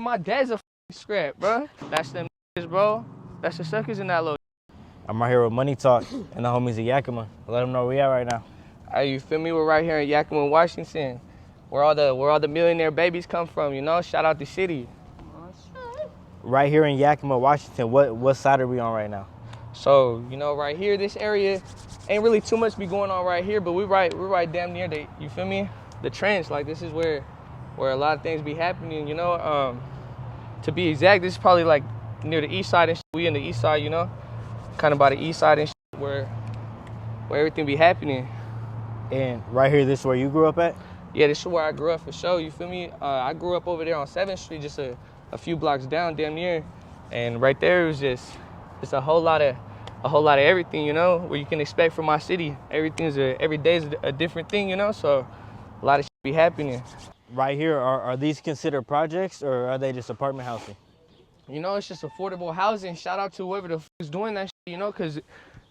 my dad's a scrap, bro. That's them bro. That's the suckers in that little. I'm right here with Money Talk and the homies of Yakima. Let them know where we at right now. Hey, you feel me? We're right here in Yakima, Washington, where all the millionaire babies come from. You know, shout out the city. Right here in Yakima, Washington. What side are we on right now? So, you know, right here, this area, ain't really too much be going on right here, but we're right damn near the, you feel me? The trench. Like, this is where a lot of things be happening, you know. To be exact, this is probably like near the east side and shit. We in the east side, you know, kind of by the east side and shit, where everything be happening. And right here, this is where you grew up at? Yeah, this is where I grew up for sure, you feel me? I grew up over there on 7th Street, just a few blocks down, damn near. And right there, it was just a whole lot of everything, you know, what you can expect from my city. Every day is a different thing, you know, so a lot of shit be happening. Right here, are these considered projects or are they just apartment housing? You know, it's just affordable housing. Shout out to whoever the f is doing that shit, you know, because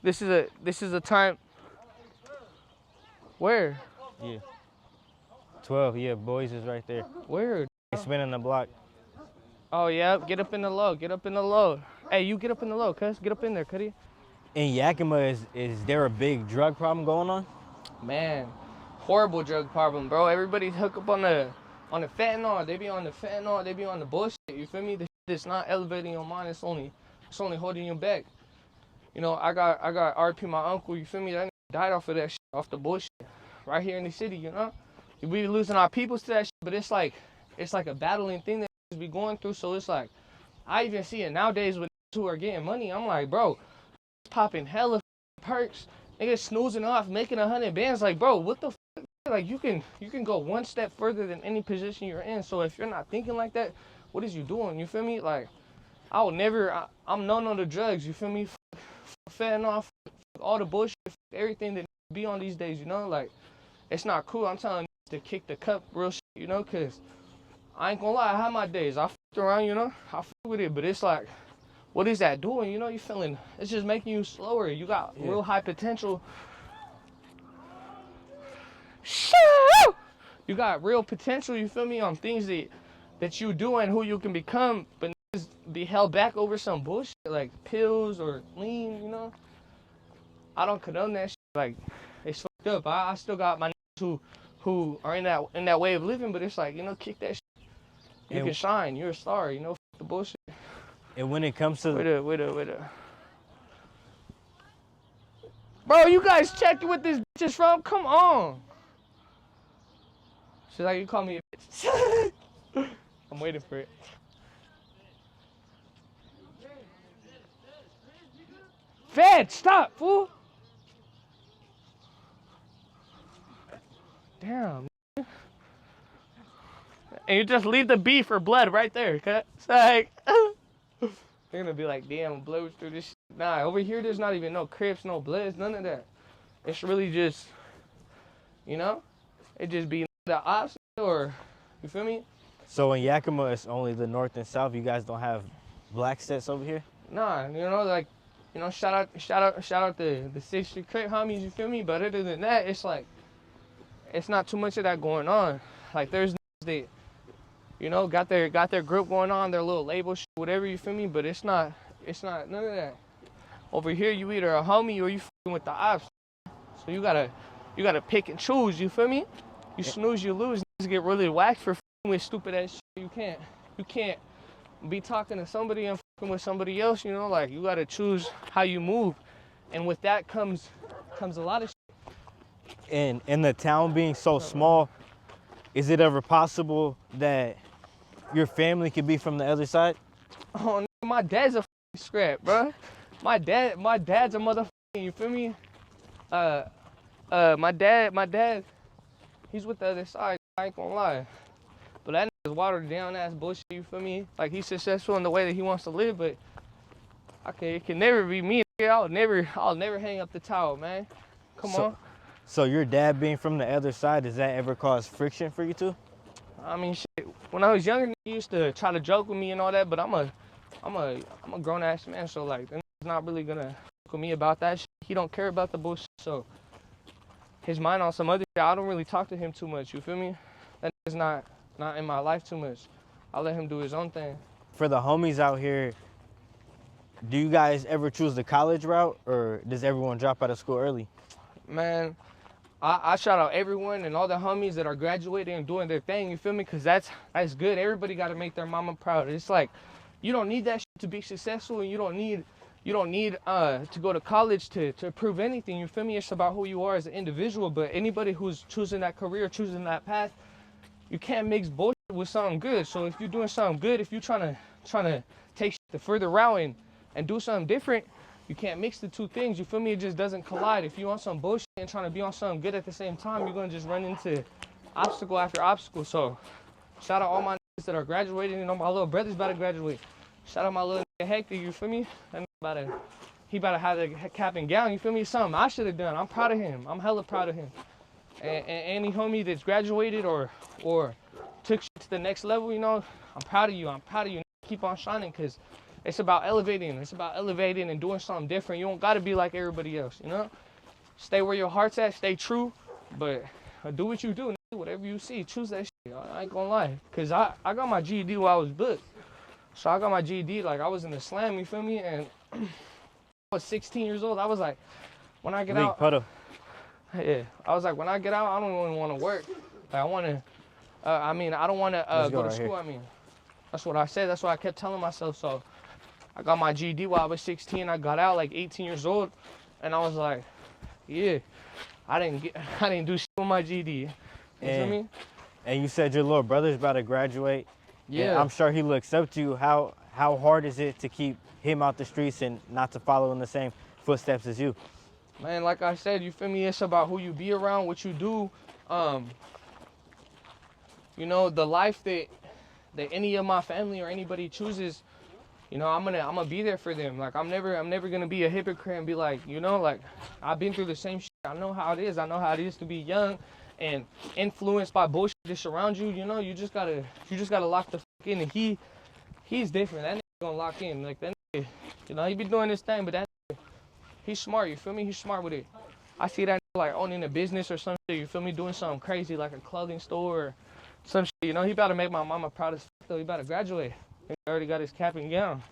this is a time. Where? Yeah. 12, yeah, boys is right there. Where? They spinning the block. Oh, yeah, get up in the low, get up in the low. Hey, you get up in the low, cuz. Get up in there, cuddy. In Yakima, is there a big drug problem going on? Man, horrible drug problem, bro. Everybody hook up on the fentanyl. They be on the fentanyl. They be on the bullshit. You feel me? The shit that's not elevating your mind. It's only holding you back. You know, I got RP my uncle. You feel me? That nigga died off of that shit, off the bullshit. Right here in the city, you know. We be losing our peoples to that shit, but it's like a battling thing that we be going through. So it's like, I even see it nowadays with who are getting money. I'm like, bro, popping hella perks, niggas snoozing off, making 100 bands. Like, bro, what the fuck? Like, you can go one step further than any position you're in. So if you're not thinking like that, what is you doing? You feel me? Like, I'm known on the drugs. You feel me? Fentanyl, all the bullshit, everything that be on these days. You know, like, it's not cool. I'm telling you to kick the cup, real shit. You know, cause I ain't gonna lie, I had my days. I fucked around, you know, I fuck with it, but it's like, what is that doing? You know, you feeling, it's just making you slower. You got real high potential. You got real potential, you feel me, on things that you do and who you can become, but just be held back over some bullshit like pills or lean, you know. I don't condone that shit. Like, it's fucked up. I still got my niggas who are in that way of living, but it's like, you know, kick that shit. You can shine. You're a star, you know, fuck the bullshit. And when it comes to Wait a. Bro, you guys checking what this bitch is from? Come on. She's like, you call me a bitch. I'm waiting for it. Fed, stop, fool. Damn. And you just leave the beef for blood right there, cut. It's like, they're gonna be like, damn, blood was through this shit. Nah, over here, there's not even no Crips, no Bloods, none of that. It's really just, you know, it just be the ops or, you feel me? So in Yakima, it's only the north and south. You guys don't have black sets over here? Nah, you know, like, you know, shout out the 6th Street Crip homies, you feel me? But other than that, it's like, it's not too much of that going on. Like, there's that, you know, got their group going on, their little label shit, whatever, you feel me? But it's not none of that. Over here, you either a homie or you fucking with the ops. So you gotta pick and choose, you feel me? You snooze, you lose. Niggas get really whacked for fucking with stupid ass shit. You can't be talking to somebody and fucking with somebody else, you know? Like, you gotta choose how you move. And with that comes a lot of shit. And in the town being so small, is it ever possible that your family could be from the other side? Oh, my dad's a fucking scrap, bro. My dad's a motherfucking, you feel me? My dad, he's with the other side, I ain't gonna lie. But that nigga's watered down ass bullshit, you feel me? Like, he's successful in the way that he wants to live, but it can never be me. I'll never hang up the towel, man. Come on. So your dad being from the other side, does that ever cause friction for you two? I mean, shit, when I was younger, he used to try to joke with me and all that, but I'm a grown ass man, so like, he's not really gonna fuck with me about that shit. He don't care about the bullshit, so his mind on some other shit. I don't really talk to him too much, you feel me? That is not in my life too much. I'll let him do his own thing. For the homies out here, do you guys ever choose the college route, or does everyone drop out of school early? Man, I shout out everyone and all the homies that are graduating and doing their thing, you feel me? Because that's good. Everybody got to make their mama proud. It's like, you don't need that shit to be successful, and you don't need to go to college to prove anything, you feel me? It's about who you are as an individual. But anybody who's choosing that career, choosing that path, you can't mix bullshit with something good. So if you're doing something good, if you're trying to take shit the further route and do something different, you can't mix the two things, you feel me? It just doesn't collide. If you on some bullshit and trying to be on something good at the same time, you're gonna just run into obstacle after obstacle. So shout out all my niggas that are graduating. You know, my little brother's about to graduate. Shout out my little nigga Hector, you feel me? He about to have the cap and gown, you feel me? Something I should have done. I'm proud of him. I'm hella proud of him. And any homie that's graduated or took shit to the next level, you know, I'm proud of you. I'm proud of you. Keep on shining, because it's about elevating. It's about elevating and doing something different. You don't got to be like everybody else, you know? Stay where your heart's at. Stay true. But do what you do. Whatever you see, choose that shit. I ain't gonna lie. Because I got my GED while I was booked. So I got my GED, like, I was in the slam, you feel me? And I was 16 years old. I was like, when I get out... Yeah. I was like, when I get out, I don't even want to work. Like, I want to... I don't want to go to school. I mean, that's what I said. That's what I kept telling myself. So I got my GED while I was 16. I got out like 18 years old, and I was like, yeah, I didn't do shit with my GED. You feel me? And you said your little brother's about to graduate. Yeah. I'm sure he looks up to you. How hard is it to keep him out the streets and not to follow in the same footsteps as you? Man, like I said, you feel me? It's about who you be around, what you do. You know, the life that any of my family or anybody chooses, you know, I'm gonna be there for them. Like, I'm never gonna be a hypocrite and be like, you know, like, I've been through the same shit. I know how it is. I know how it is to be young and influenced by bullshit that's around you. You know, you just gotta lock the fuck in. And he's different. That nigga gonna lock in. Like, that nigga, you know, he be doing this thing, but that nigga, he's smart. You feel me? He's smart with it. I see that nigga, like, owning a business or some shit. You feel me? Doing something crazy like a clothing store or some shit. You know, he about to make my mama proud as fuck, though. He about to graduate. He already got his cap and gown.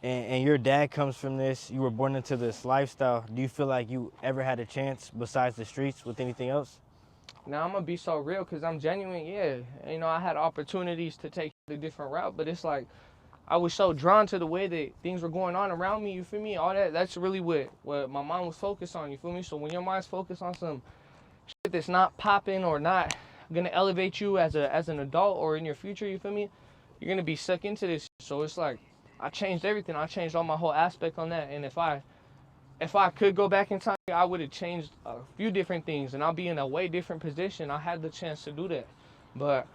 And your dad comes from this. You were born into this lifestyle. Do you feel like you ever had a chance besides the streets with anything else? Now, I'm going to be so real because I'm genuine, yeah. You know, I had opportunities to take a different route, but it's like I was so drawn to the way that things were going on around me, you feel me? All that's really what my mind was focused on, you feel me? So when your mind's focused on some shit that's not popping or not going to elevate you as an adult or in your future, you feel me? You're going to be sucked into this. So it's like I changed everything. I changed all my whole aspect on that. And if I could go back in time, I would have changed a few different things, and I'll be in a way different position. I had the chance to do that. But,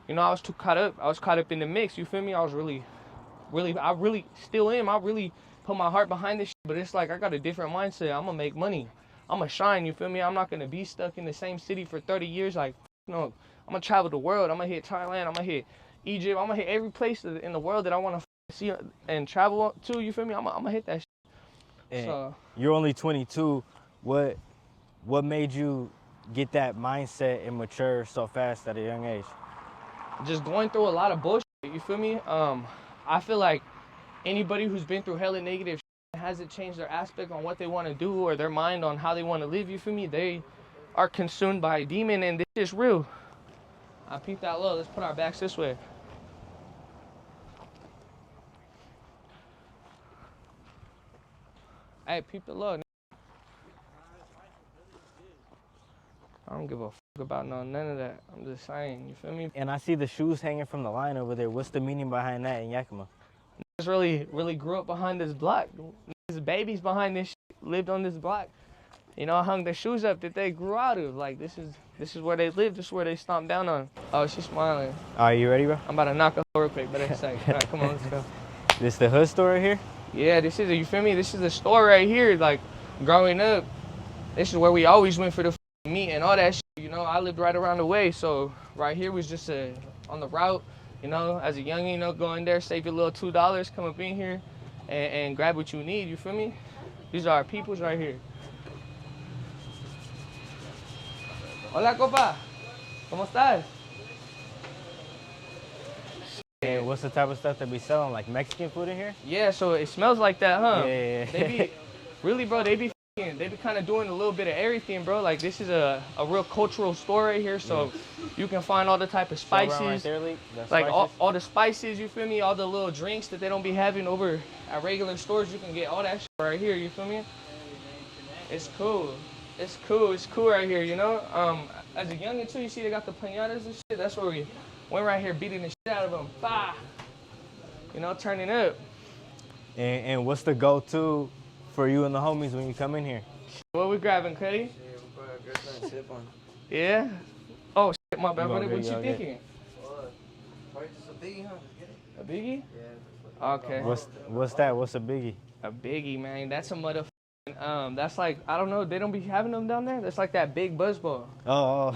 you know, I was too caught up. I was caught up in the mix, you feel me? I really still am. I really put my heart behind this shit, but it's like I got a different mindset. I'm going to make money. I'm going to shine, you feel me? I'm not going to be stuck in the same city for 30 years. Like, you know, I'm going to travel the world. I'm going to hit Thailand. I'm going to hit Egypt. I'm going to hit every place in the world that I want to see and travel to, you feel me? I'm going to hit that shit. And so, you're only 22. What made you get that mindset and mature so fast at a young age? Just going through a lot of bullshit, you feel me? I feel like anybody who's been through hella negative shit hasn't changed their aspect on what they want to do or their mind on how they want to live, you feel me? They are consumed by a demon, and this is real. I peeped that low. Let's put our backs this way. Hey, peep it low. I don't give a fuck about none of that. I'm just saying, you feel me? And I see the shoes hanging from the line over there. What's the meaning behind that in Yakima? Niggas really grew up behind this block. Niggas babies behind this shit lived on this block. You know, I hung their shoes up that they grew out of. Like, this is where they live. This is where they stomped down on. Oh, she's smiling. Are you ready, bro? I'm about to knock her real quick, but it's like, all right, come on, let's go. This the hood store right here? Yeah, this is, you feel me? This is the store right here. Like, growing up, this is where we always went for the meat and all that shit. You know, I lived right around the way, so right here was just on the route. You know, as a youngin', you know, go in there, save your little $2, come up in here, and grab what you need. You feel me? These are our peoples right here. Hola, compa. ¿Cómo estás? And what's the type of stuff they be selling? Like Mexican food in here? Yeah, so it smells like that, huh? Yeah. They be, really, bro, they be kind of doing a little bit of everything, bro. Like, this is a real cultural store right here, so you can find all the type of spices. Right there, Lee, like, all the spices, you feel me? All the little drinks that they don't be having over at regular stores, you can get all that shit right here, you feel me? It's cool. It's cool. It's cool right here, you know? As a youngin' too, you see they got the piñatas and shit. That's where we went right here beating the shit out of them. Bah! You know, turning up. And what's the go-to for you and the homies when you come in here? What we grabbing, Cuddy? Yeah, we're probably grab something to sip on. Yeah? Oh, shit, my bad, brother. good, What you you thinking? Probably just a biggie, huh? A biggie? Yeah. Okay. What's that? What's a biggie? A biggie, man. That's a motherfucking, that's like, I don't know, they don't be having them down there? That's like that big buzzball. Oh,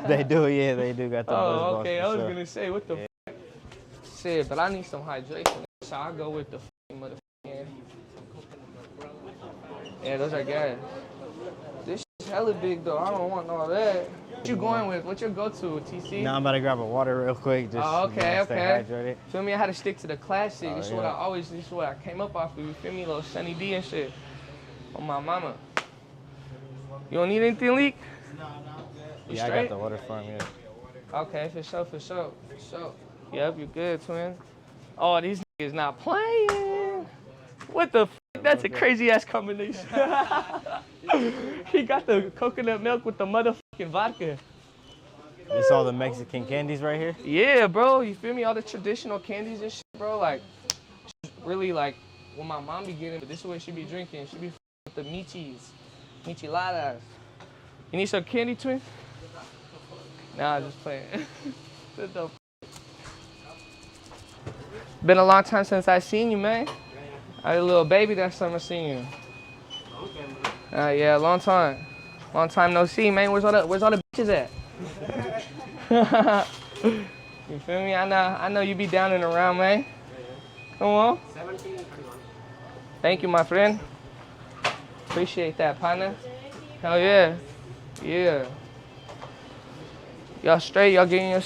they do, yeah, they do got the buzzballs. Oh, okay. I was sure. gonna say, what the fuck? Shit, but I need some hydration, so I'll go with the fucking motherfucking. Yeah, those are good. This shit's hella big, though. I don't want all that. What you going with? What's your go-to, TC? Now I'm about to grab a water real quick. Just, Oh, okay, you know, stay okay. hydrated. Feel me? I had to stick to the classic. Oh, This is yeah. what this is what I came up off of. You feel me? Little Sunny D and shit. On my mama. You don't need anything, Leak? No, not good. You Yeah, straight? I got the water from you. Okay, for sure. Yep, you good, twin. Oh, these niggas not playing. What the f? That's a crazy ass combination. He got the coconut milk with the motherfucking vodka. This all the Mexican candies right here? Yeah, bro, you feel me? All the traditional candies and shit, bro. Like, really, like, when my mom be getting, but this is what she be drinking. She be with the micheladas. You need some candy, twin? Nah, just playing. What the f? Been a long time since I seen you, man. I was a little baby that summer seen you. Yeah, long time. Long time no see, man. Where's all the bitches at? You feel me? I know you be down and around, man. Come on. 17 and 21. Thank you, my friend. Appreciate that, partner. Hell yeah. Yeah. Y'all straight? Y'all getting your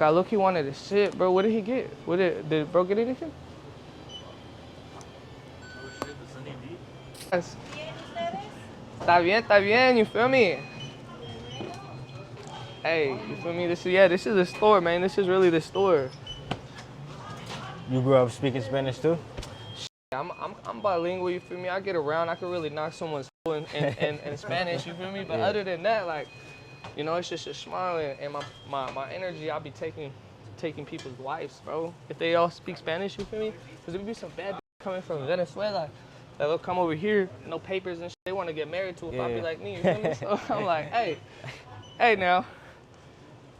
I look, he wanted to sit, bro. What did he get? Did bro get anything? Yes. Está bien, you feel me? Hey, you feel me? This is the store, man. This is really the store. You grew up speaking Spanish too? I'm bilingual, you feel me? I get around, I can really knock someone's in Spanish, you feel me? But other than that, like, you know, it's just a smile and my energy. I'll be taking people's wives, bro. If they all speak Spanish, you feel me? Because there be some bad coming from Venezuela that they'll come over here, no papers and shit. They want to get married to a poppy like me, you feel me? So I'm like, hey now.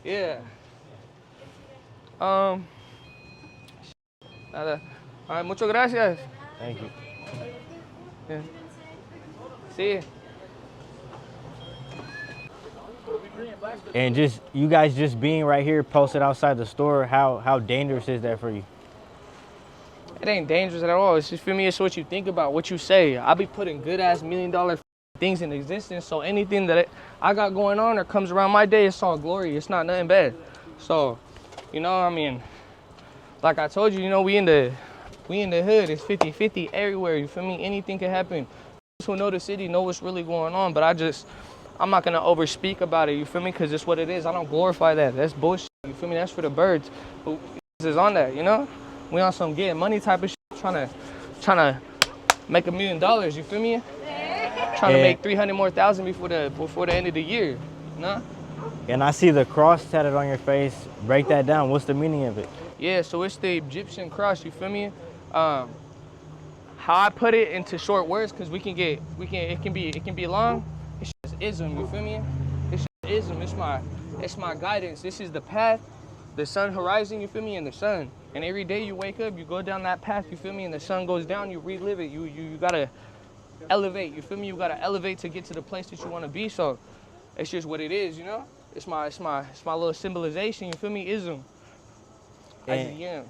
Yeah. All right, muchas gracias. Thank you. Yeah. See. And just you guys just being right here posted outside the store, how dangerous is that for you? It ain't dangerous at all. It's just, for me, it's what you think about, what you say. I be putting good ass $1 million things in existence. So anything that I got going on or comes around my day, it's all glory. It's not nothing bad. So, you know, I mean, like I told you, you know, we in the hood. It's 50-50 everywhere. You feel me? Anything can happen. Those who know the city know what's really going on. But I'm not gonna overspeak about it. You feel me? Because it's what it is. I don't glorify that. That's bullshit. You feel me? That's for the birds. Who is on that? You know? We on some getting money type of shit. Trying to make $1 million. You feel me? Trying to make 300 more thousand before the end of the year. You know? And I see the cross tatted on your face. Break that down. What's the meaning of it? Yeah, so it's the Egyptian cross, you feel me? How I put it into short words, because it can be long. It's just ism, you feel me? It's just ism. It's my guidance. This is the path, the sun horizon, you feel me, and the sun. And every day you wake up, you go down that path, you feel me, and the sun goes down, you relive it. You gotta elevate, you feel me? You gotta elevate to get to the place that you wanna be. So it's just what it is, you know? It's my little symbolization, you feel me? Ism. As a young.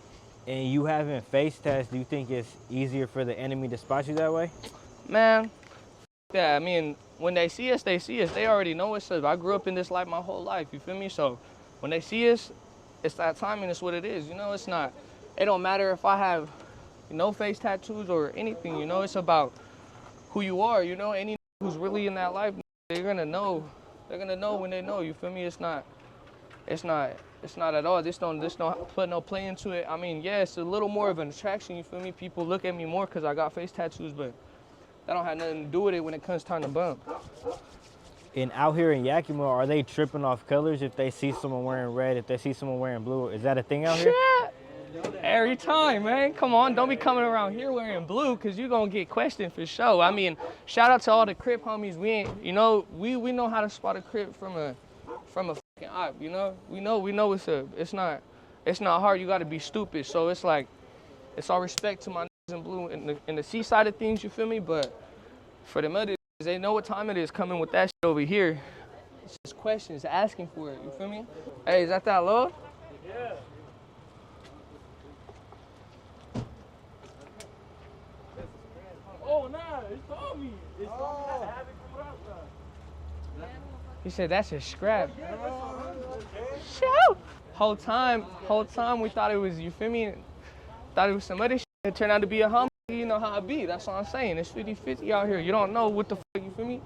And you having face tests, do you think it's easier for the enemy to spot you that way? Man, yeah, I mean, when they see us. They already know us. I grew up in this life my whole life, you feel me? So when they see us, it's that time and it's what it is. You know, it's not. It don't matter if I have no face tattoos or anything. You know, it's about who you are. You know, any who's really in that life, they're gonna know. They're gonna know when they know. You feel me? It's not. It's not. It's not at all. This don't put no play into it. I mean, yeah, it's a little more of an attraction. You feel me? People look at me more because I got face tattoos, but that don't have nothing to do with it when it comes time to bump. And out here in Yakima, are they tripping off colors if they see someone wearing red, if they see someone wearing blue? Is that a thing out here? Yeah. Every time, man. Come on, don't be coming around here wearing blue, cause you gonna get questioned for sure. I mean, shout out to all the Crip homies. We ain't, you know, we know how to spot a Crip from a fucking op. You know, we know it's not hard. You gotta be stupid. So it's like, it's all respect to my niggas in blue in the C side of things. You feel me? But for them others, they know what time it is coming with that shit over here. It's just questions, asking for it. You feel me? Hey, is that low? Yeah. Oh, nah, it's on me. It's on me. I have it from outside. He said that's a scrap. Okay. Shoot! Whole time we thought it was, you feel me? Thought it was some other shit. It turned out to be a homie. You know how it be. That's what I'm saying. It's 50-50 out here. You don't know what the fuck, you feel me?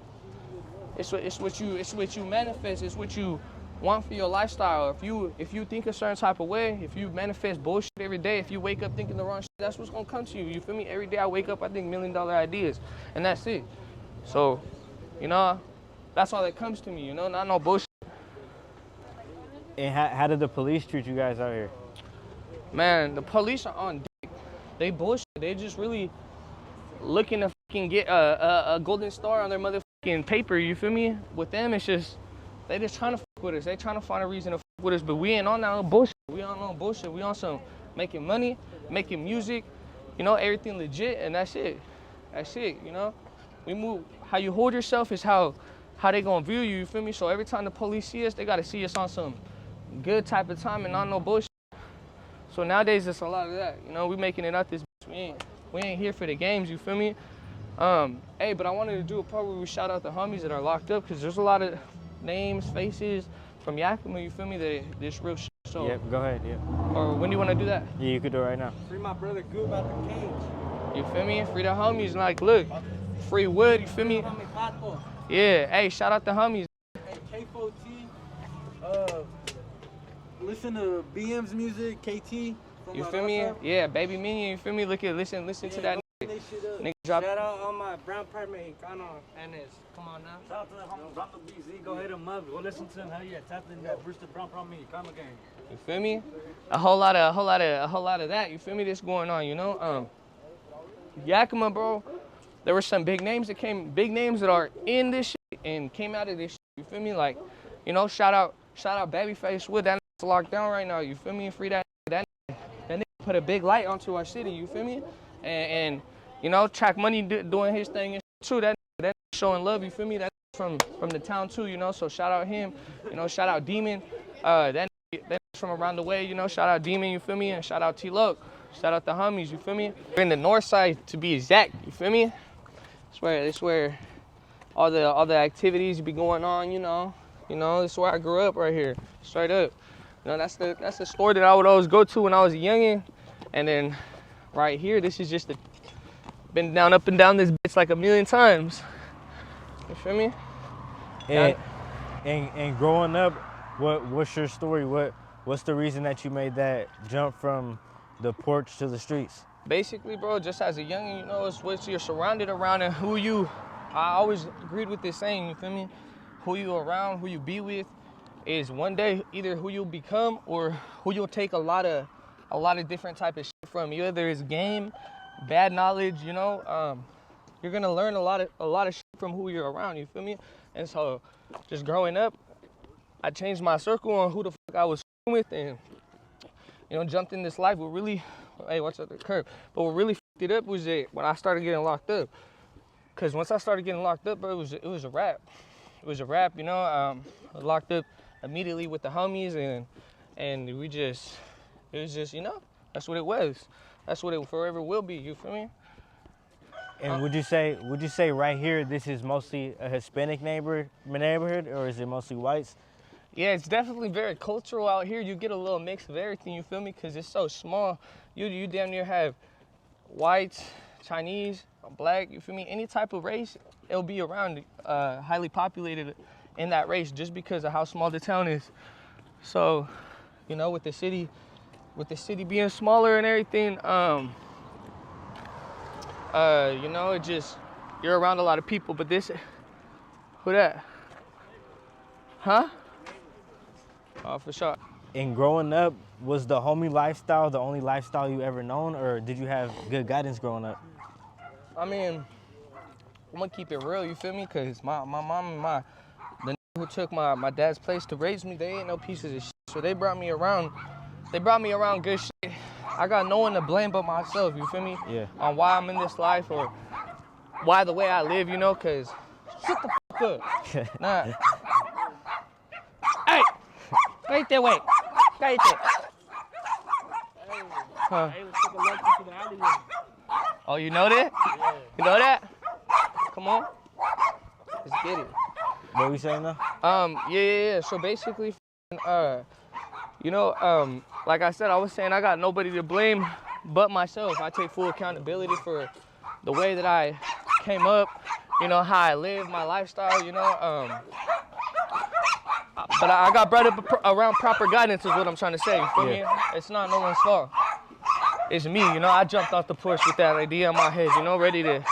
It's what you manifest. It's what you want for your lifestyle. If you think a certain type of way, if you manifest bullshit every day, if you wake up thinking the wrong shit, that's what's gonna come to you. You feel me? Every day I wake up, I think $1 million ideas, and that's it. So, you know, that's all that comes to me. You know, not no bullshit. And how did the police treat you guys out here? Man, the police are on dick. They bullshit. They just really looking to fucking get a golden star on their motherfucking paper. You feel me? With them, it's just they just trying to fuck with us. They trying to find a reason to fuck with us, but we ain't on that bullshit. We on no bullshit. We on some making money, making music, you know, everything legit, and that's it. That's it. You know, we move. How you hold yourself is how they gonna view you. You feel me? So every time the police see us, they gotta see us on some good type of time and not no bullshit. So nowadays it's a lot of that. You know, we making it out this bitch. We ain't here for the games, you feel me? Hey, but I wanted to do a part where we shout out the homies that are locked up, because there's a lot of names, faces from Yakima, you feel me, that this real shit. So, Yep, go ahead, yeah. or when do you want to do that? Yeah, you could do it right now. Free my brother Goob out the cage. You feel me? Free the homies, like, look, free Wood, you feel me? Homie Pato. Yeah, hey, shout out the homies. Hey, K4T. Listen to BM's music, KT. From You La feel me? Rosa. Yeah, Baby Minion, you feel me? Listen to that They shit up. nigga drop. Shout out on my brown part Mexicano and his. Come on now. Shout out to the homie Brando BZ. Go hit him up. Go listen to him. Hell yeah, tap in that Brewster Brown Pro Mexicano game. You feel me? A whole lot of that. You feel me? This going on, you know? Yakima, bro. There were some big names that are in this shit and came out of this shit. You feel me? Like, you know, shout out Babyface Wood. That nigga's locked down right now. You feel me? Free that nigga put a big light onto our city. You feel me? And you know, Track Money doing his thing and shit too. That showing love. You feel me? That's from the town too. You know, so shout out him. You know, shout out Demon. That from around the way. You know, shout out Demon. You feel me? And shout out T-Loc. Shout out the homies. You feel me? We're in the north side to be exact. You feel me? It's where all the activities be going on. You know, this is where I grew up right here, straight up. You know, that's the store that I would always go to when I was a youngin'. And then right here, this is just been down up and down this bitch like a million times. You feel me? And growing up, what's your story? What's the reason that you made that jump from the porch to the streets? Basically, bro, just as a youngin', you know, it's what you're surrounded around and who you. I always agreed with this saying. You feel me? Who you around, who you be with, is one day either who you'll become or who you'll take a lot of different type of shit from. Either it's game, bad knowledge, you know. You're gonna learn a lot of shit from who you're around. You feel me? And so, just growing up, I changed my circle on who the fuck I was with, and you know, jumped in this life. What really, hey, watch out the curb. But what really fucked it up was that when I started getting locked up. Cause once I started getting locked up, bro, it was a wrap. It was a wrap, you know. I locked up immediately with the homies, and it was just, you know, that's what it was. That's what it forever will be. You feel me? And would you say right here this is mostly a Hispanic neighborhood, or is it mostly whites? Yeah, it's definitely very cultural out here. You get a little mix of everything, you feel me? Because it's so small. You damn near have whites, Chinese, black, you feel me? Any type of race, it'll be around, highly populated in that race just because of how small the town is. So, you know, with the city being smaller and everything, you know, it just, you're around a lot of people. But this, who that? Huh? Oh, for sure. And growing up, was the homie lifestyle the only lifestyle you ever known, or did you have good guidance growing up? I mean, I'm gonna keep it real, you feel me? Cause my mom and the who took my dad's place to raise me, they ain't no pieces of shit. So they brought me around good shit. I got no one to blame but myself, you feel me? Yeah. On why I'm in this life or why the way I live, you know, cause shut the fuck up. Nah. Hey! Go eat that way. Go eat that. Huh. Hey, let's take a look into the alleyway. Oh, you know that? Yeah. You know that? Come on. Let's get it. What we saying now? Yeah. So basically, you know, like I said, I was saying I got nobody to blame but myself. I take full accountability for the way that I came up, you know, how I live, my lifestyle, you know. But I got brought up around proper guidance is what I'm trying to say, you feel me? It's not no one's fault. It's me, you know. I jumped off the porch with that idea in my head, you know, ready to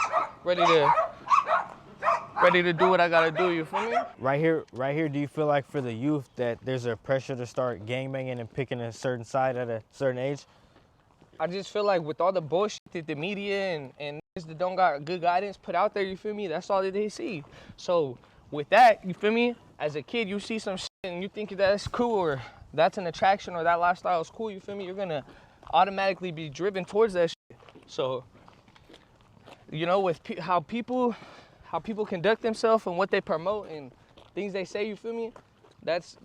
do what I gotta do, you feel me? Right here, do you feel like for the youth that there's a pressure to start gangbanging and picking a certain side at a certain age? I just feel like with all the bullshit that the media and niggas that don't got good guidance put out there, you feel me? That's all that they see. So with that, you feel me? As a kid, you see some shit and you think that's cool or that's an attraction or that lifestyle is cool, you feel me? You're gonna automatically be driven towards that shit. So, you know, with how people conduct themselves and what they promote and things they say, you feel me? That's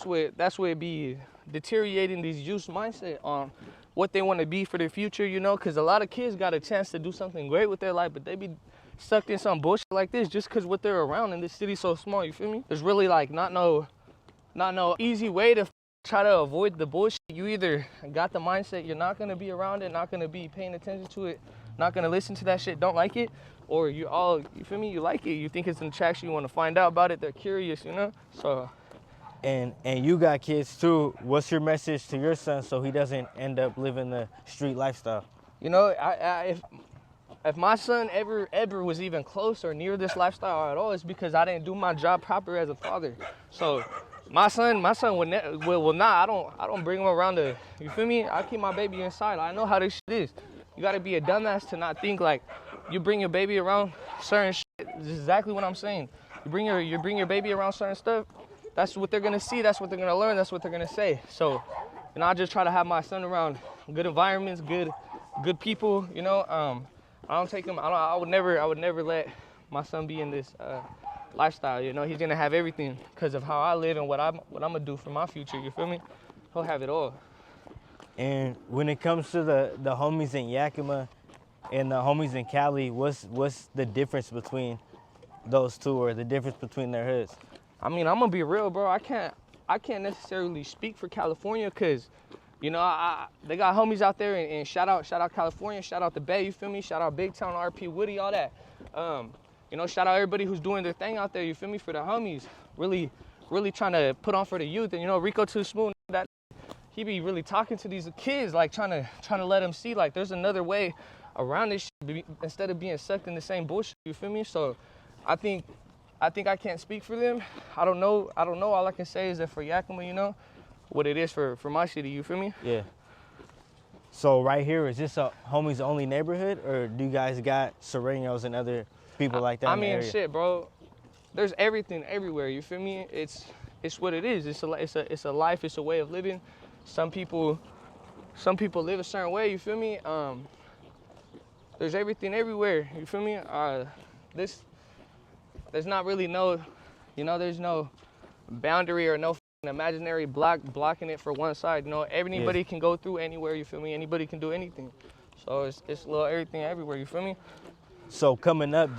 where it be deteriorating these youth's mindset on what they want to be for their future, you know? Because a lot of kids got a chance to do something great with their life, but they be sucked in some bullshit like this just because what they're around and this city's so small, you feel me? There's really like not no easy way to try to avoid the bullshit. You either got the mindset you're not gonna be around it, not gonna be paying attention to it, not gonna listen to that shit, don't like it, or you feel me, you like it, you think it's an attraction, you want to find out about it, they're curious, you know? So And you got kids too. What's your message to your son so he doesn't end up living the street lifestyle? you know, if my son ever was even close or near this lifestyle at all, it's because I didn't do my job proper as a father. So my son will not. I don't bring him around the. You feel me? I keep my baby inside. I know how this shit is. You gotta be a dumbass to not think like you bring your baby around certain shit. This is exactly what I'm saying. You bring your baby around certain stuff. That's what they're gonna see. That's what they're gonna learn. That's what they're gonna say. So, you know, I just try to have my son around good environments, good people. You know, I don't take him. I would never let my son be in this lifestyle. You know, he's gonna have everything because of how I live and what I'm gonna do for my future. You feel me? He'll have it all. And when it comes to the homies in Yakima and the homies in Cali, what's the difference between those two, or the difference between their hoods? I mean, I'm gonna be real, bro. I can't necessarily speak for California because, you know, they got homies out there and shout out California, shout out the Bay, you feel me? Shout out Big Town, RP Woody, all that. You know, shout out everybody who's doing their thing out there, you feel me? For the homies, really trying to put on for the youth. And you know, Rico Too Smooth, that he be really talking to these kids, like trying to let them see like there's another way around this shit instead of being sucked in the same bullshit, you feel me? So I think I can't speak for them. I don't know. All I can say is that for Yakima, you know, what it is for my city, you feel me? Yeah. So right here, is this a homies only neighborhood, or do you guys got Serranos and other people like that I in the mean, area? shit, bro. There's everything everywhere, you feel me? It's what it is. It's a life, it's a way of living. Some people live a certain way, you feel me? There's everything everywhere, you feel me? There's not really no, you know, there's no boundary or no imaginary blocking it for one side. You know, anybody can go through anywhere, you feel me? Anybody can do anything. So it's a little everything everywhere, you feel me? So coming up,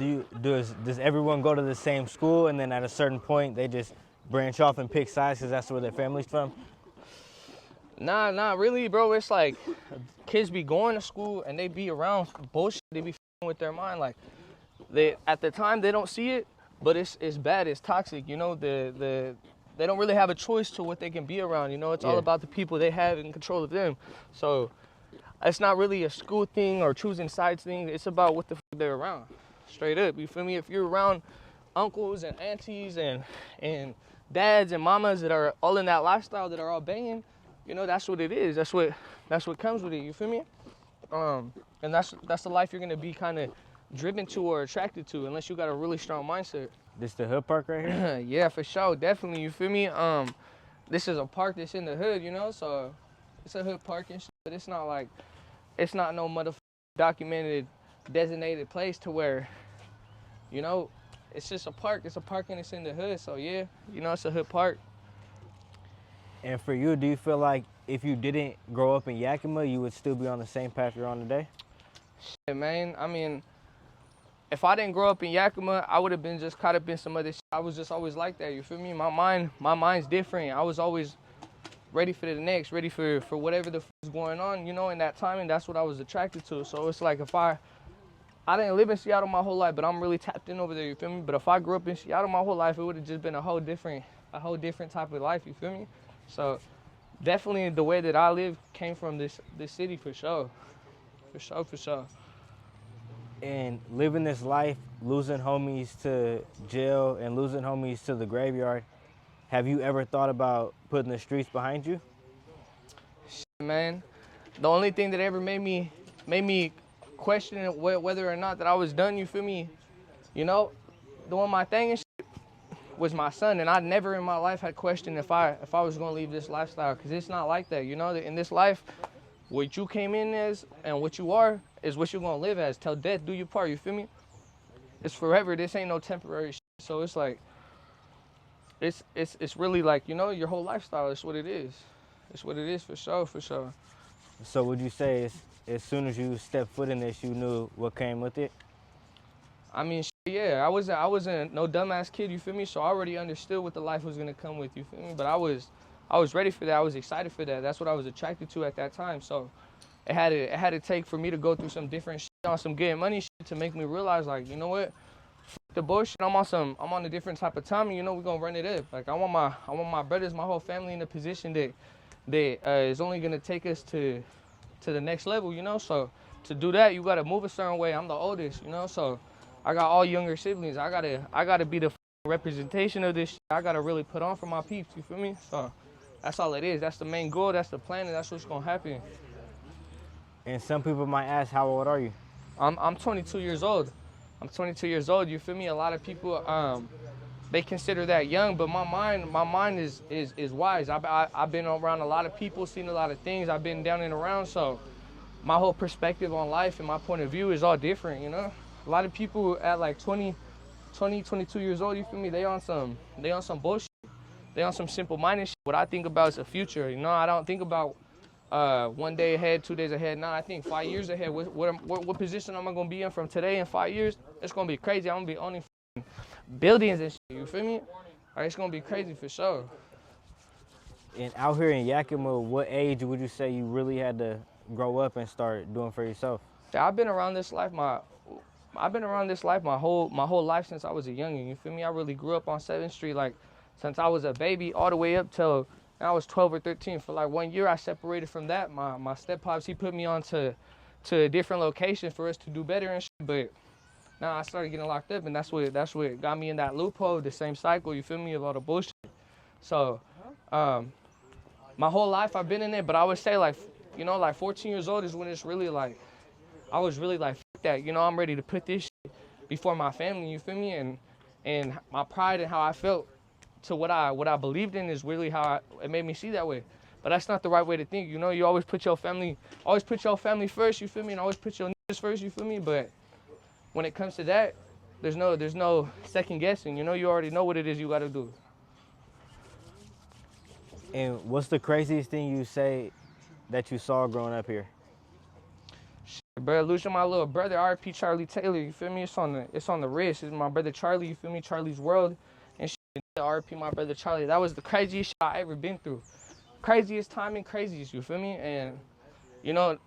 does everyone go to the same school, and then at a certain point they just branch off and pick sides because that's where their family's from? Nah, not really, bro. It's like kids be going to school and they be around bullshit. They be f***ing with their mind. Like they at the time they don't see it, but it's bad. It's toxic. You know, they don't really have a choice to what they can be around. You know, it's all about the people they have in control of them. So it's not really a school thing or choosing sides thing. It's about what the f they're around. Straight up, you feel me? If you're around uncles and aunties and dads and mamas that are all in that lifestyle, that are all banging, you know, that's what it is. That's what comes with it. You feel me? And that's the life you're gonna be kind of driven to or attracted to, unless you got a really strong mindset. This the hood park right here? Yeah, for sure, definitely. You feel me? This is a park that's in the hood, you know, so it's a hood park and shit, but it's not like, it's not no motherfucking documented, designated place to where, you know, it's just a park. It's a park and it's in the hood, so yeah, you know, it's a hood park. And for you, do you feel like if you didn't grow up in Yakima, you would still be on the same path you're on today? Shit, man. I mean, if I didn't grow up in Yakima, I would have been just caught up in some other shit. I was just always like that, you feel me? My mind's different. I was always ready for the next, ready for whatever the f is going on, you know, in that time, and that's what I was attracted to. So it's like if I didn't live in Seattle my whole life, but I'm really tapped in over there, you feel me? But if I grew up in Seattle my whole life, it would have just been a whole different type of life, you feel me? So definitely the way that I live came from this city for sure. For sure. And living this life, losing homies to jail and losing homies to the graveyard, have you ever thought about putting the streets behind you? Shit, man. The only thing that ever made me question whether or not that I was done, you feel me? You know, doing my thing and shit was my son, and I never in my life had questioned if I was gonna leave this lifestyle, because it's not like that, you know? In this life, what you came in as and what you are is what you're gonna live as. Till death do you part, you feel me? It's forever. This ain't no temporary shit. So it's like, it's really like, you know, your whole lifestyle is what it is. It's what it is for sure. So would you say as soon as you stepped foot in this, you knew what came with it? I mean, yeah, I wasn't no dumbass kid, you feel me? So I already understood what the life was gonna come with, you feel me? But I was ready for that. I was excited for that. That's what I was attracted to at that time. So it had to take for me to go through some different shit on some getting money shit to make me realize, like, you know what? F the bullshit. I'm on a different type of time, and you know we're gonna run it up. Like I want my brothers, my whole family in a position that is only gonna take us to the next level, you know? So to do that, you gotta move a certain way. I'm the oldest, you know? So I got all younger siblings. I gotta be the representation of this shit. I gotta really put on for my peeps, you feel me? So that's all it is. That's the main goal. That's the plan, and that's what's gonna happen. And some people might ask, how old are you? I'm 22 years old. I'm 22 years old. You feel me? A lot of people they consider that young, but my mind is wise. I've been around a lot of people, seen a lot of things. I've been down and around, so my whole perspective on life and my point of view is all different. You know, a lot of people at like 22 years old. You feel me? They on some bullshit. They on some simple-minded shit. What I think about is the future. You know, I don't think about 1 day ahead, 2 days ahead. Nah, I think 5 years ahead. What position am I gonna be in from today in 5 years? It's gonna be crazy. I'm gonna be owning buildings and shit. You feel me? Like, it's gonna be crazy for sure. And out here in Yakima, what age would you say you really had to grow up and start doing for yourself? I've been around this life my whole life since I was a youngin'. You feel me? I really grew up on 7th Street, like since I was a baby all the way up till I was 12 or 13. For like 1 year, I separated from that. My step-pops, he put me on to a different location for us to do better and shit. But now I started getting locked up, and that's what got me in that loophole, the same cycle, you feel me, of all the bullshit. So my whole life I've been in it, but I would say, like, you know, like 14 years old is when it's really like, I was really like, fuck that, you know, I'm ready to put this shit before my family, you feel me? And my pride and how I felt to what I believed in is really how it made me see that way. But that's not the right way to think, you know? You always put your family first, you feel me? And always put your niggas first, you feel me? But when it comes to that, there's no second guessing, you know? You already know what it is you gotta do. And what's the craziest thing you say that you saw growing up here? Shit, bro, losing my little brother, R.P. Charlie Taylor, you feel me? It's on the wrist. It's my brother Charlie, you feel me? Charlie's World and shit. RP my brother Charlie. That was the craziest shit I ever been through. Craziest time and craziest, you feel me? And you know,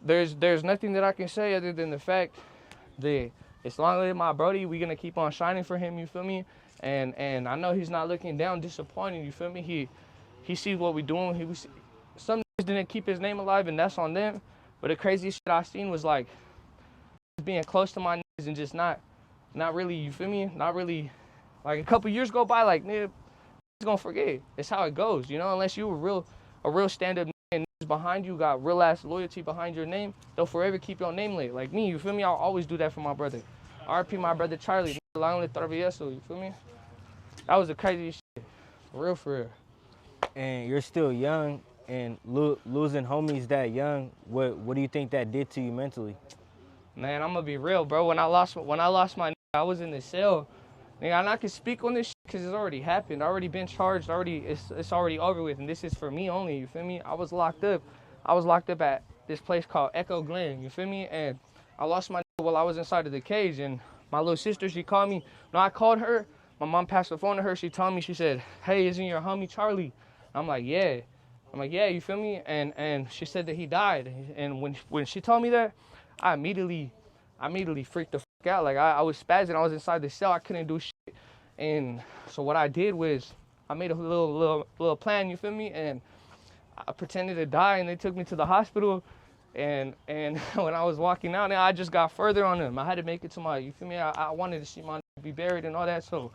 there's nothing that I can say other than the fact that as long as my brody, we gonna keep on shining for him, you feel me? And I know he's not looking down, disappointed, you feel me? He sees what we doing. Some niggas didn't keep his name alive, and that's on them. But the craziest shit I seen was like being close to my niggas and just not really, you feel me? Not really, like a couple years go by, like nigga, he's gonna forget. It's how it goes, you know. Unless you a real stand-up nigga and niggas behind you got real ass loyalty behind your name, they'll forever keep your name lit. Like me, you feel me? I'll always do that for my brother. RP my brother Charlie, long live Travieso, you feel me? That was the craziest shit, for real. And you're still young, and losing homies that young, what do you think that did to you mentally? Man, I'm gonna be real, bro. When I lost my nigga, I was in the cell. Nigga, I'm not gonna speak on this shit because it's already happened. Already been charged. It's already over with, and this is for me only. You feel me? I was locked up. At this place called Echo Glen. You feel me? And I lost my nigga while I was inside of the cage. And my little sister, she called me. No, I called her. My mom passed the phone to her. She told me. She said, "Hey, isn't your homie Charlie?" I'm like, "Yeah." "Yeah." You feel me? And she said that he died. And when she told me that, I immediately freaked the fuck out. Like I was spazzing. I was inside the cell. I couldn't do shit. And so what I did was I made a little plan. You feel me? And I pretended to die. And they took me to the hospital. And when I was walking out, I just got further on them. I had to make it to my. You feel me? I wanted to see my be buried and all that. So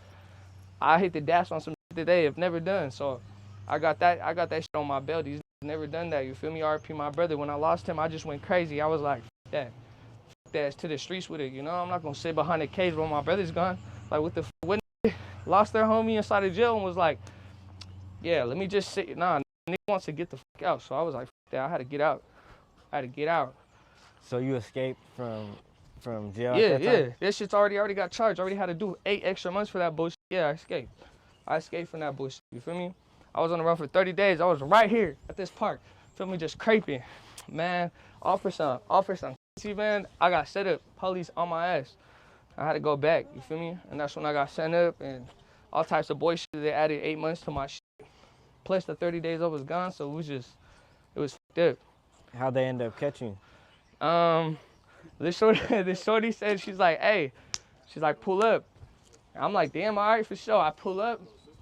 I hit the dash on some shit that they have never done. So I got that shit on my belt. These never done that. You feel me? RP my brother. When I lost him, I just went crazy. I was like, that to the streets with it, you know. I'm not gonna sit behind the cage while my brother's gone. Like what the when lost their homie inside of jail and was like, yeah, let me just sit. Nah, nigga wants to get the fuck out. So I was like, that. I had to get out. So you escaped from jail? Yeah. That shit's already got charged. Already had to do 8 extra months for that bullshit. Yeah, I escaped from that bullshit. You feel me? I was on the run for 30 days. I was right here at this park. Feel me? Just craping. Man, offer some. See, man, I got set up. Police on my ass. I had to go back. You feel me? And that's when I got sent up and all types of boy shit. They added 8 months to my shit. Plus the 30 days I was gone. So it was fucked up. How'd they end up catching you? This shorty said, she's like, hey, she's like, pull up. I'm like, damn, all right, for sure. I pull up.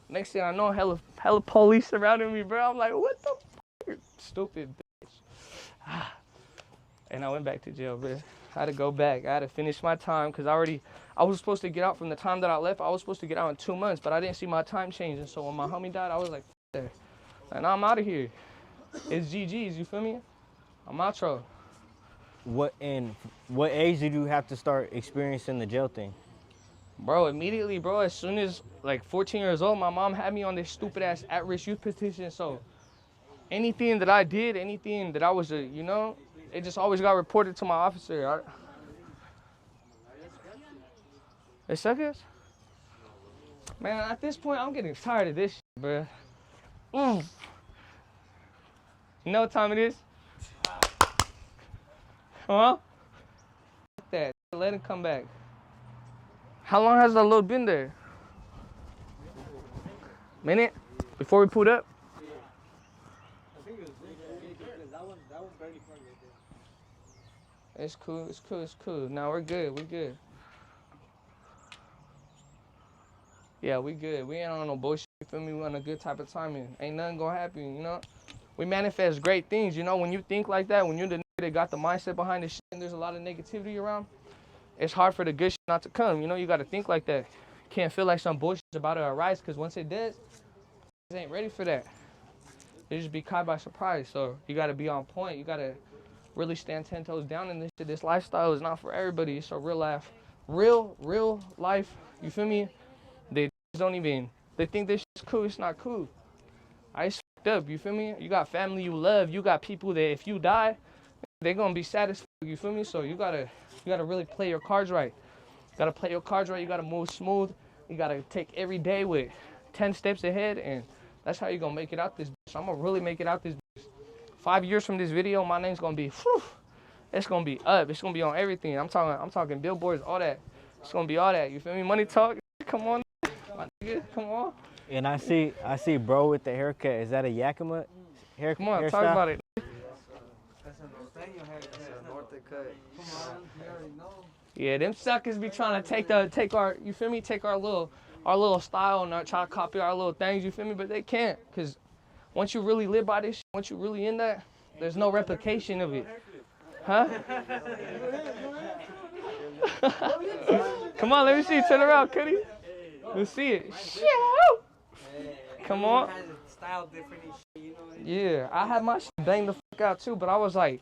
Next thing I know, hella police surrounding me, bro. I'm like, what the fuck? Stupid bitch. And I went back to jail, bro. I had to go back. I had to finish my time because I was supposed to get out from the time that I left. I was supposed to get out in 2 months, but I didn't see my time changing. So when my homie died, I was like, there. And I'm out of here. It's GG's, you feel me? I'm outro. What age did you have to start experiencing the jail thing? Bro, immediately, bro, as soon as like 14 years old, my mom had me on this stupid ass at-risk youth petition. So anything that I did, anything that I was, you know, it just always got reported to my officer. Hey, suckers? Man, at this point, I'm getting tired of this shit, bro. You know what time it is? Huh? That. Let him come back. How long has the load been there? Minute? Before we pulled up? I think it was because that one barely plugged right there. It's cool. Now we're good. Yeah, we good. We ain't on no bullshit, you feel me? We on a good type of timing. Ain't nothing gonna happen, you know? We manifest great things, you know? When you think like that, when you're the nigga that got the mindset behind the shit and there's a lot of negativity around, it's hard for the good shit not to come, you know? You gotta think like that. Can't feel like some bullshit's about to arise, because once it does, you ain't ready for that. You just be caught by surprise, so you gotta be on point. You gotta really stand 10 toes down in this shit. This lifestyle is not for everybody. It's a real life. Real life, you feel me? They think this shit's cool. It's not cool. It's fucked up, you feel me? You got family you love. You got people that if you die, they're gonna be satisfied, you feel me? So you gotta really play your cards right. You gotta play your cards right. You gotta move smooth. You gotta take every day with 10 steps ahead, and that's how you're gonna make it out this bitch. I'm gonna really make it out this bitch. 5 years from this video, my name's gonna be, it's gonna be up. It's gonna be on everything. I'm talking billboards, all that. It's gonna be all that. You feel me? Money talk. Come on. nigga. Come on. And I see bro with the haircut. Is that a Yakima haircut? Come on, talk about it. That's a norteño haircut. That's a norte cut. Come on, you already know. Yeah, them suckers be trying to take our, you feel me, take our little style and try to copy our little things, you feel me, but they can't, because once you really live by this shit, once you really in that, there's no replication of it. Huh? Come on, let me see, turn around, Cuddy. Let's see it. Come on. Style different and shit, you know. Yeah, I had my shit banged the fuck out too, but I was like,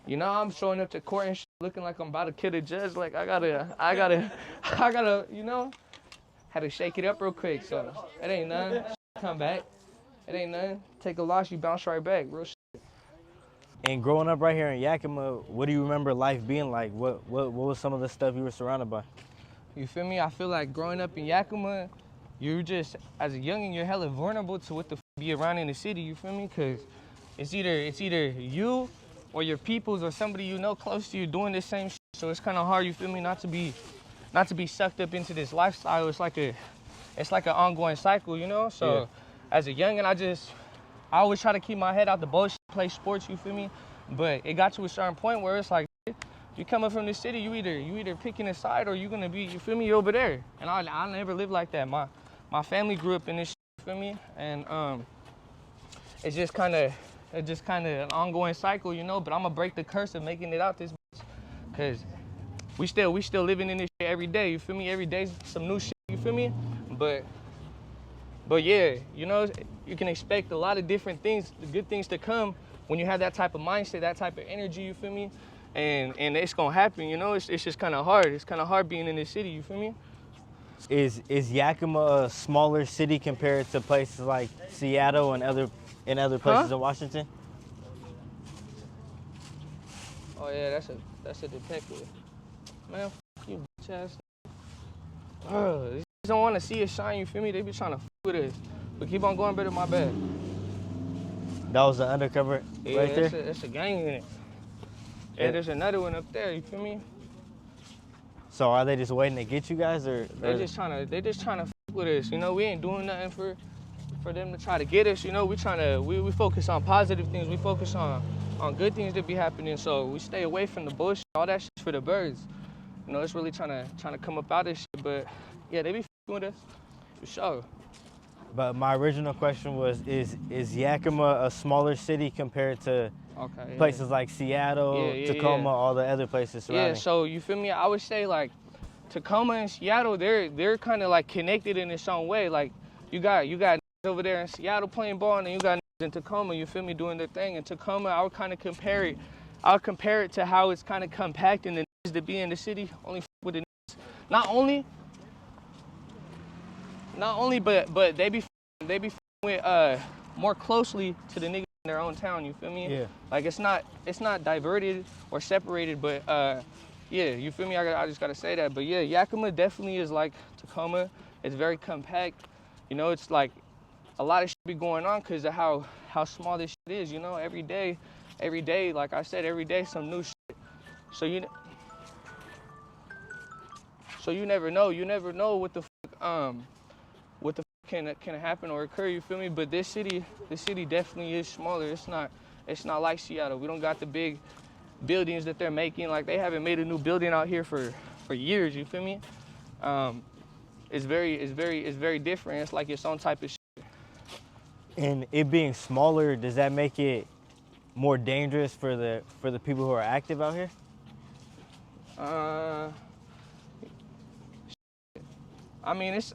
you know, I'm showing up to court and shit, looking like I'm about to kill a judge. Like, I gotta, you know, had to shake it up real quick. So, it ain't nothing. Come back. It ain't nothing. Take a loss, you bounce right back. Real shit. And growing up right here in Yakima, what do you remember life being like? What was some of the stuff you were surrounded by? You feel me? I feel like growing up in Yakima, you're just, as a youngin', you're hella vulnerable to what the f be around in the city, you feel me? Because it's either you or your peoples or somebody you know close to you doing the same shit. So it's kind of hard, you feel me, not to be sucked up into this lifestyle. It's like an ongoing cycle, you know? So as a youngin', I always try to keep my head out the bullshit, play sports, you feel me? But it got to a certain point where it's like, you coming from the city, you either picking a side or you're gonna be, you feel me, over there. And I never lived like that. My family grew up in this shit, you feel me? And it's just kind of an ongoing cycle, you know, but I'm gonna break the curse of making it out this bitch. Cause we still living in this shit every day, you feel me? Every day's some new shit, you feel me? But yeah, you know, you can expect a lot of different things, the good things to come when you have that type of mindset, that type of energy, you feel me? And it's gonna happen, you know? It's just kind of hard. It's kind of hard being in this city, you feel me? Is Yakima a smaller city compared to places like Seattle and other places in Washington? Oh yeah, that's a detective. Man, f you bitch ass. They just don't want to see us shine, you feel me? They be trying to f with us. But keep on going, better, my bad. That was the undercover right there? That's a gang in it. Yeah, there's another one up there, you feel me? So are they just waiting to get you guys, or They just trying to f with us, you know? We ain't doing nothing for them to try to get us, you know? We focus on positive things. We focus on good things that be happening, so we stay away from the bullshit. All that shit's for the birds. You know, it's really trying to come up out of this shit, but yeah, they be f***ing with us, for sure. But my original question was, is Yakima a smaller city compared to places like Seattle, Tacoma, all the other places surrounding? Yeah, so you feel me? I would say like Tacoma and Seattle, they're kind of like connected in its own way. Like you got over there in Seattle playing ball, and then you got in Tacoma, you feel me, doing their thing. In Tacoma, I would kind of compare it to how it's kind of compact in the to be in the city, only with the not only, but they be with more closely to the niggas in their own town, you feel me? Yeah. Like it's not diverted or separated, but yeah, you feel me? I just gotta say that. But yeah, Yakima definitely is like Tacoma. It's very compact. You know, it's like a lot of shit be going on because of how small this shit is, you know? Every day, like I said, every day some new shit. So you never know. You never know what the can happen or occur, you feel me? But this city definitely is smaller. It's not like Seattle. We don't got the big buildings that they're making. Like they haven't made a new building out here for years, you feel me? It's very different. It's like its own type of shit. And it being smaller, does that make it more dangerous for the people who are active out here? I mean, it's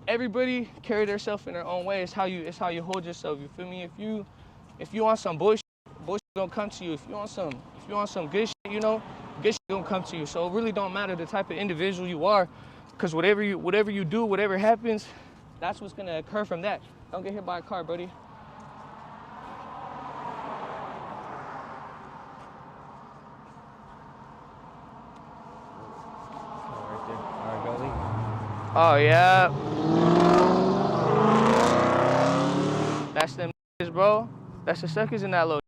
everybody carry themselves in their own way. It's how you hold yourself. You feel me? If you want some bullshit gonna come to you. If you want some good shit, you know, good shit gonna come to you. So it really don't matter the type of individual you are, because whatever you do, whatever happens, that's what's gonna occur from that. Don't get hit by a car, buddy. Oh yeah. That's them niggas, bro. That's the suckers in that little.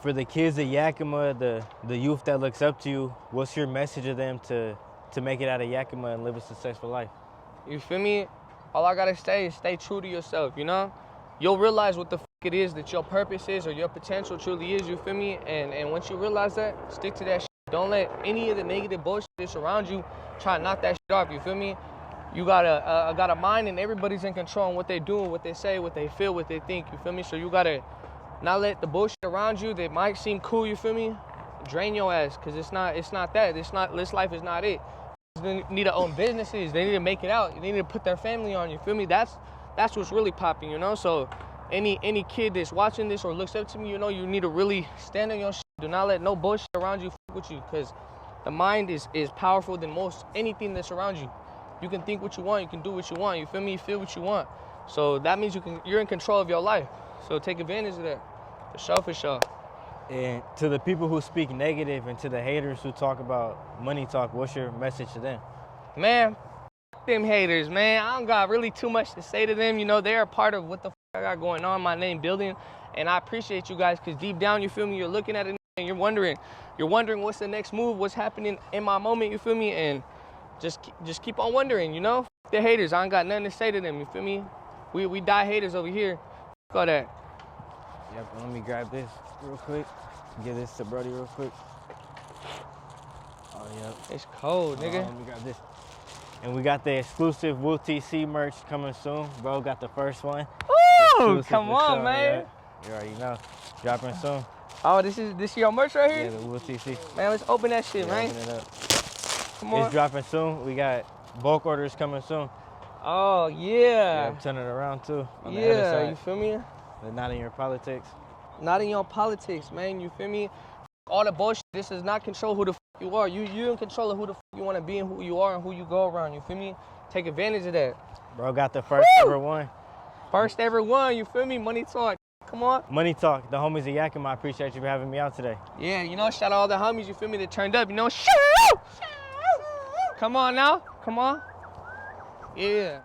For the kids at Yakima, the youth that looks up to you, what's your message to them to make it out of Yakima and live a successful life? You feel me? all I gotta say is stay true to yourself, you know? You'll realize what the it is that your purpose is or your potential truly is, you feel me? And once you realize that, stick to that shit. Don't let any of the negative bullshit that's around you try to knock that shit off, you feel me? You got a mind, and everybody's in control on what they do, what they say, what they feel, what they think, you feel me? So you gotta not let the bullshit around you that might seem cool, you feel me, drain your ass, cause it's not that. This life is not it. They need to own businesses. They need to make it out. They need to put their family on, you feel me? That's what's really popping, you know? So any kid that's watching this or looks up to me, you know, you need to really stand on your shit. Do not let no bullshit around you fuck with you, because the mind is powerful than most anything that's around you. You can think what you want, you can do what you want, you feel me? You feel what you want. So that means you're in control of your life. So take advantage of that. For sure. And to the people who speak negative and to the haters who talk about money talk, what's your message to them? Man, them haters, man. I don't got really too much to say to them. You know, they're a part of what the I got going on, my name building. And I appreciate you guys, because deep down, you feel me, you're looking at it and you're wondering what's the next move, what's happening in my moment, you feel me? And just keep on wondering, you know? The haters, I ain't got nothing to say to them, you feel me? We die haters over here. All that. Yep, let me grab this real quick. Give this to Brody real quick. Oh, yep. It's cold, nigga. Let me grab this. And we got the exclusive YOUNGTC merch coming soon. Bro got the first one. Ooh, come on, man. Yeah. You already know. Dropping soon. Oh, this your merch right here? Yeah, the YOUNGTC. Man, let's open that shit, man. Open it up. Come on. It's dropping soon. We got bulk orders coming soon. Oh, yeah. Yeah, I'm turning it around too. On the other side. You feel me? But not in your politics. Not in your politics, man. You feel me? All the bullshit. This does not control who the you are. You're in control of who the you want to be and who you are and who you go around. You feel me? Take advantage of that. Bro got the first ever one. First ever one. You feel me? Money talk. Come on. Money talk. The homies of Yakima. I appreciate you for having me out today. Yeah, you know, shout out all the homies. You feel me? That turned up. You know, Come on now. Come on. Yeah.